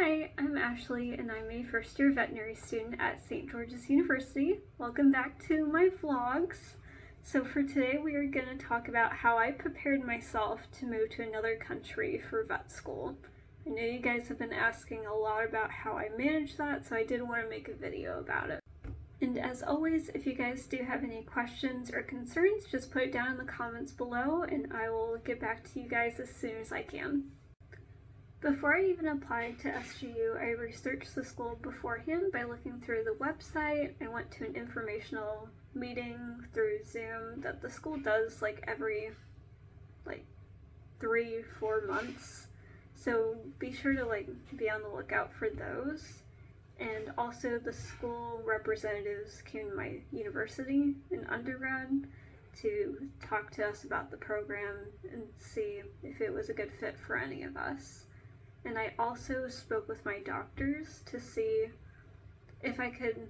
Hi, I'm Ashley and I'm a first year veterinary student at St. George's University. Welcome back to my vlogs. So for today we are going to talk about how I prepared myself to move to another country for vet school. I know you guys have been asking a lot about how I managed that, so I did want to make a video about it. And as always, if you guys do have any questions or concerns, just put it down in the comments below and I will get back to you guys as soon as I can. Before I even applied to SGU, I researched the school beforehand by looking through the website. I went to an informational meeting through Zoom that the school does every 3-4 months. So be sure to be on the lookout for those. And also the school representatives came to my university in undergrad to talk to us about the program and see if it was a good fit for any of us. And I also spoke with my doctors to see if I could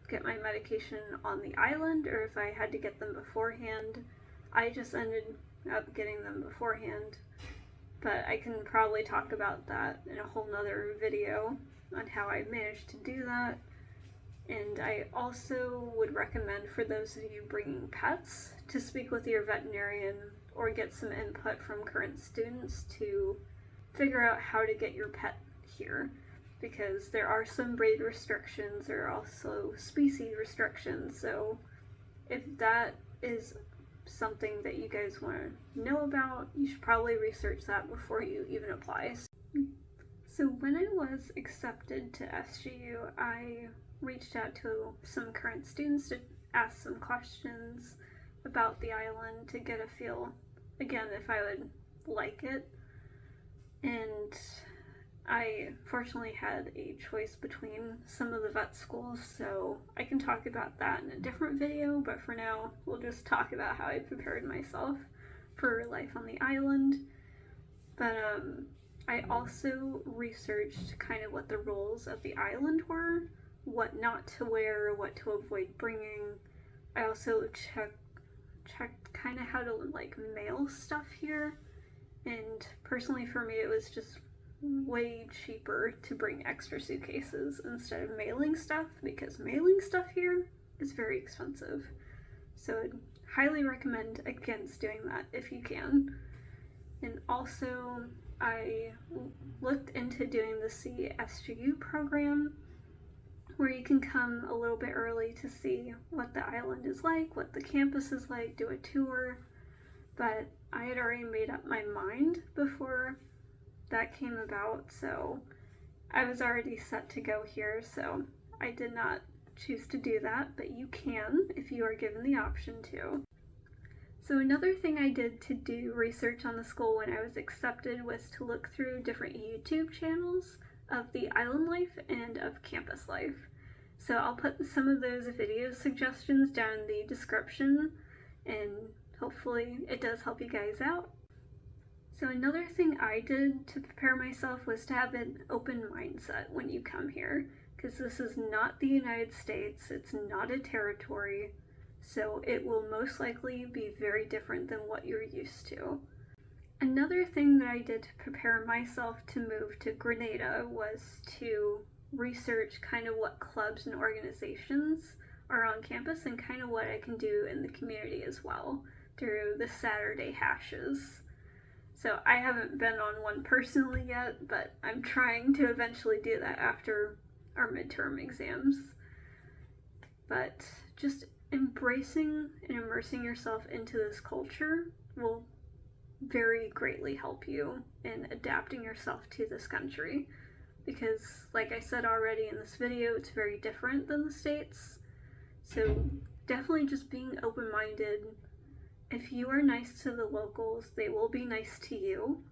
get my medication on the island or if I had to get them beforehand. I just ended up getting them beforehand, but I can probably talk about that in a whole nother video on how I managed to do that. And I also would recommend for those of you bringing pets to speak with your veterinarian or get some input from current students to figure out how to get your pet here, because there are some breed restrictions. There are also species restrictions, so if that is something that you guys want to know about, you should probably research that before you even apply. So when I was accepted to SGU, I reached out to some current students to ask some questions about the island to get a feel, again, if I would like it. And I fortunately had a choice between some of the vet schools, so I can talk about that in a different video, but for now we'll just talk about how I prepared myself for life on the island. But I also researched kind of what the rules of the island were, what not to wear, what to avoid bringing. I also checked kind of how to mail stuff here. And personally for me, it was just way cheaper to bring extra suitcases instead of mailing stuff, because mailing stuff here is very expensive. So I'd highly recommend against doing that if you can. And also I looked into doing the SGU program, where you can come a little bit early to see what the island is like, what the campus is like, do a tour. But I had already made up my mind before that came about, so I was already set to go here, so I did not choose to do that, but you can if you are given the option to. So another thing I did to do research on the school when I was accepted was to look through different YouTube channels of the island life and of campus life. So I'll put some of those video suggestions down in the description, and hopefully it does help you guys out. So another thing I did to prepare myself was to have an open mindset when you come here, because this is not the United States, it's not a territory, so it will most likely be very different than what you're used to. Another thing that I did to prepare myself to move to Grenada was to research kind of what clubs and organizations are on campus and kind of what I can do in the community as well through the Saturday hashes. So I haven't been on one personally yet, but I'm trying to eventually do that after our midterm exams. But just embracing and immersing yourself into this culture will very greatly help you in adapting yourself to this country, because like I said already in this video, it's very different than the States. So definitely just being open-minded. If you are nice to the locals, they will be nice to you.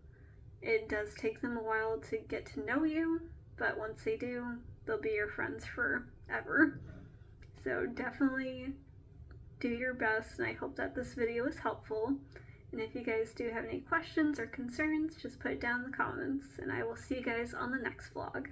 It does take them a while to get to know you, but once they do, they'll be your friends forever. So definitely do your best, and I hope that this video is helpful. And if you guys do have any questions or concerns, just put it down in the comments, and I will see you guys on the next vlog.